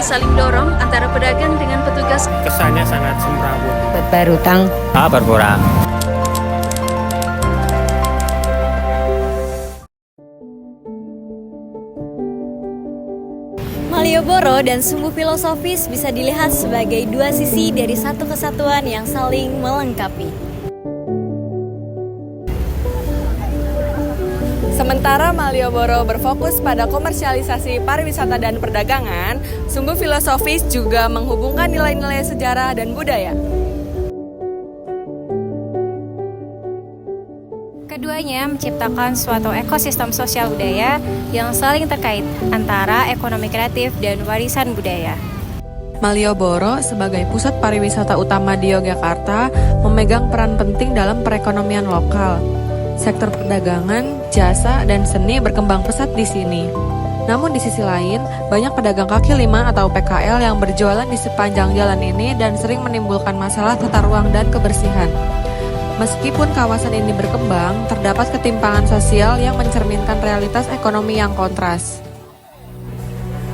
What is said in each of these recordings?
saling dorong antara pedagang dengan petugas. Kesannya sangat semrawut. Berhutang Berkurang. Malioboro dan Sumbu Filosofis bisa dilihat sebagai dua sisi dari satu kesatuan yang saling melengkapi. Sementara Malioboro berfokus pada komersialisasi pariwisata dan perdagangan, Sumbu Filosofis juga menghubungkan nilai-nilai sejarah dan budaya. Keduanya menciptakan suatu ekosistem sosial budaya yang saling terkait antara ekonomi kreatif dan warisan budaya. Malioboro sebagai pusat pariwisata utama di Yogyakarta memegang peran penting dalam perekonomian lokal. Sektor perdagangan, jasa, dan seni berkembang pesat di sini. Namun di sisi lain, banyak pedagang kaki lima atau PKL yang berjualan di sepanjang jalan ini dan sering menimbulkan masalah tata ruang dan kebersihan. Meskipun kawasan ini berkembang, terdapat ketimpangan sosial yang mencerminkan realitas ekonomi yang kontras.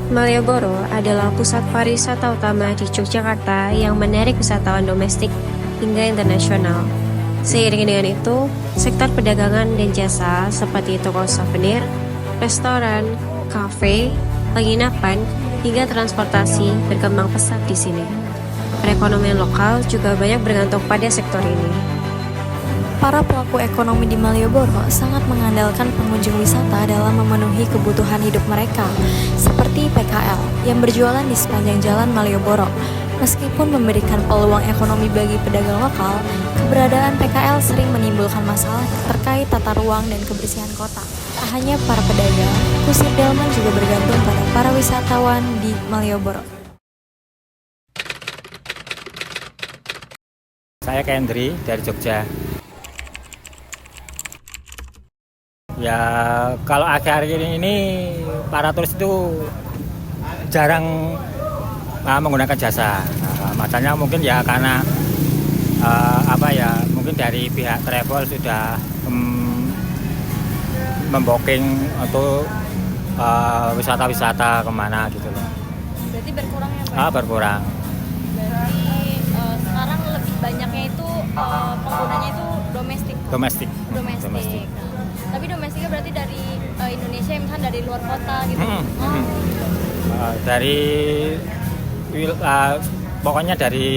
Malioboro adalah pusat pariwisata utama di Yogyakarta yang menarik wisatawan domestik hingga internasional. Seiring dengan itu, sektor perdagangan dan jasa seperti toko souvenir, restoran, kafe, penginapan, hingga transportasi berkembang pesat di sini. Perekonomian lokal juga banyak bergantung pada sektor ini. Para pelaku ekonomi di Malioboro sangat mengandalkan pengunjung wisata dalam memenuhi kebutuhan hidup mereka, seperti PKL yang berjualan di sepanjang jalan Malioboro. Meskipun memberikan peluang ekonomi bagi pedagang lokal, keberadaan PKL sering menimbulkan masalah terkait tata ruang dan kebersihan kota. Tak hanya para pedagang, kusir delman juga bergantung pada para wisatawan di Malioboro. Saya Kendri dari Jogja. Ya, kalau akhir-akhir ini para turis itu jarang menggunakan jasa. Makanya mungkin ya karena mungkin dari pihak travel sudah membooking untuk wisata-wisata kemana gitu loh. Berarti berkurang ya Pak? Berkurang. Berarti sekarang lebih banyaknya itu penggunanya itu domestik. Domestik. Nah, tapi domestiknya berarti dari Indonesia, misalnya dari luar kota gitu. Pokoknya dari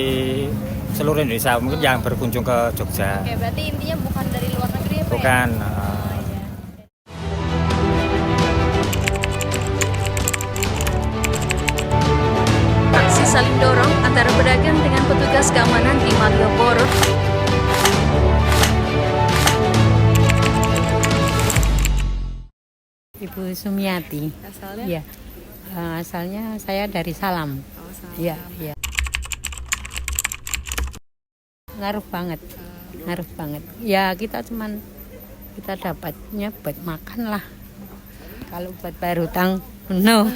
seluruh Indonesia, mungkin yang berkunjung ke Jogja. Oke, berarti intinya bukan dari luar negeri ya Pak? Bukan. Aksi saling dorong antara pedagang dengan petugas keamanan di Malioboro. Ibu Sumiati. Asalnya? Iya. Asalnya saya dari Salam. Iya, iya. Ngaruh banget. Ya kita dapatnya buat makan lah. Kalau buat bayar hutang, no.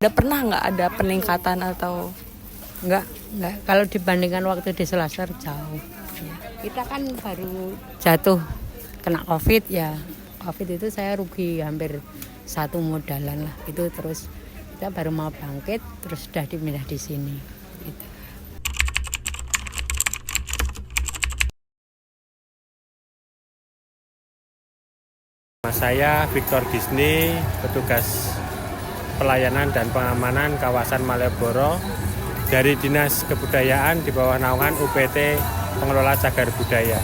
Udah pernah nggak ada peningkatan atau? Enggak. Kalau dibandingkan waktu di Selasar jauh. Ya. Kita kan baru jatuh kena COVID ya. COVID itu saya rugi hampir 1 modalan lah. Itu terus kita baru mau bangkit, terus sudah dipindah di sini. Gitu. Saya Victor Disney, petugas pelayanan dan pengamanan kawasan Malioboro dari Dinas Kebudayaan di bawah naungan UPT Pengelola Cagar Budaya.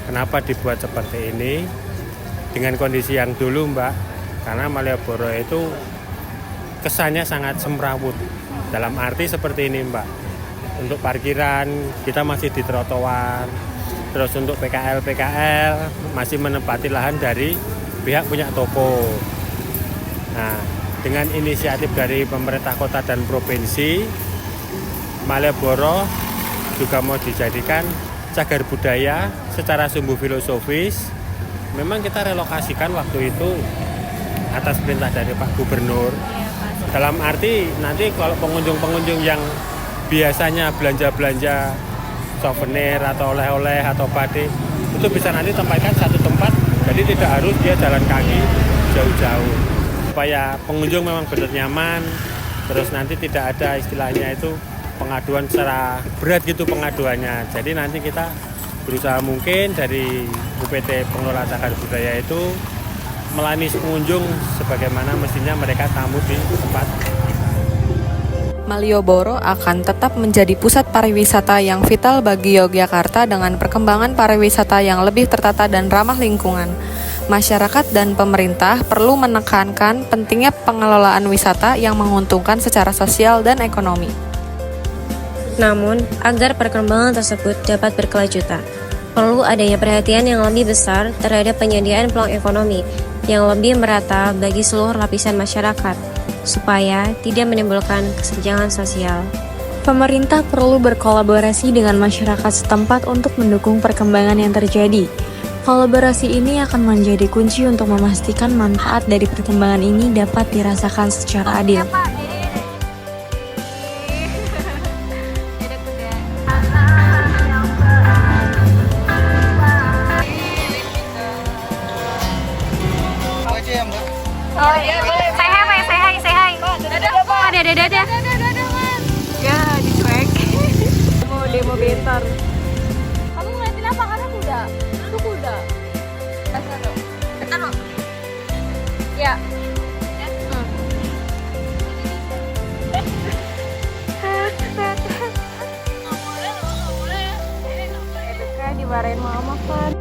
Kenapa dibuat seperti ini? Dengan kondisi yang dulu Mbak, karena Malioboro itu kesannya sangat semrawut. Dalam arti seperti ini Mbak, untuk parkiran kita masih di trotoar, terus untuk PKL masih menempati lahan dari pihak punya toko. Nah, dengan inisiatif dari pemerintah kota dan provinsi, Malioboro juga mau dijadikan cagar budaya secara sumbu filosofis. Memang kita relokasikan waktu itu atas perintah dari Pak Gubernur. Dalam arti nanti kalau pengunjung-pengunjung yang biasanya belanja-belanja souvenir atau oleh-oleh atau batik itu bisa nanti tempatkan satu tempat, jadi tidak harus dia jalan kaki jauh-jauh. Supaya pengunjung memang benar nyaman, terus nanti tidak ada istilahnya itu pengaduan secara berat gitu pengaduannya. Jadi nanti kita berusaha mungkin dari UPT Pengelola Cagar Budaya itu melayani pengunjung sebagaimana mestinya mereka tamu di tempat. Malioboro akan tetap menjadi pusat pariwisata yang vital bagi Yogyakarta dengan perkembangan pariwisata yang lebih tertata dan ramah lingkungan. Masyarakat dan pemerintah perlu menekankan pentingnya pengelolaan wisata yang menguntungkan secara sosial dan ekonomi. Namun, agar perkembangan tersebut dapat berkelanjutan, perlu adanya perhatian yang lebih besar terhadap penyediaan peluang ekonomi yang lebih merata bagi seluruh lapisan masyarakat, supaya tidak menimbulkan kesenjangan sosial. Pemerintah perlu berkolaborasi dengan masyarakat setempat untuk mendukung perkembangan yang terjadi. Kolaborasi ini akan menjadi kunci untuk memastikan manfaat dari perkembangan ini dapat dirasakan secara adil. Oh iya, boleh. Say hi. Dadah. Ya, dicuek. Mau demo bentar. Kamu ngeliatin apa? Karena kuda. Itu kuda. Bentar lo. Ya. Dimarahin mama kan.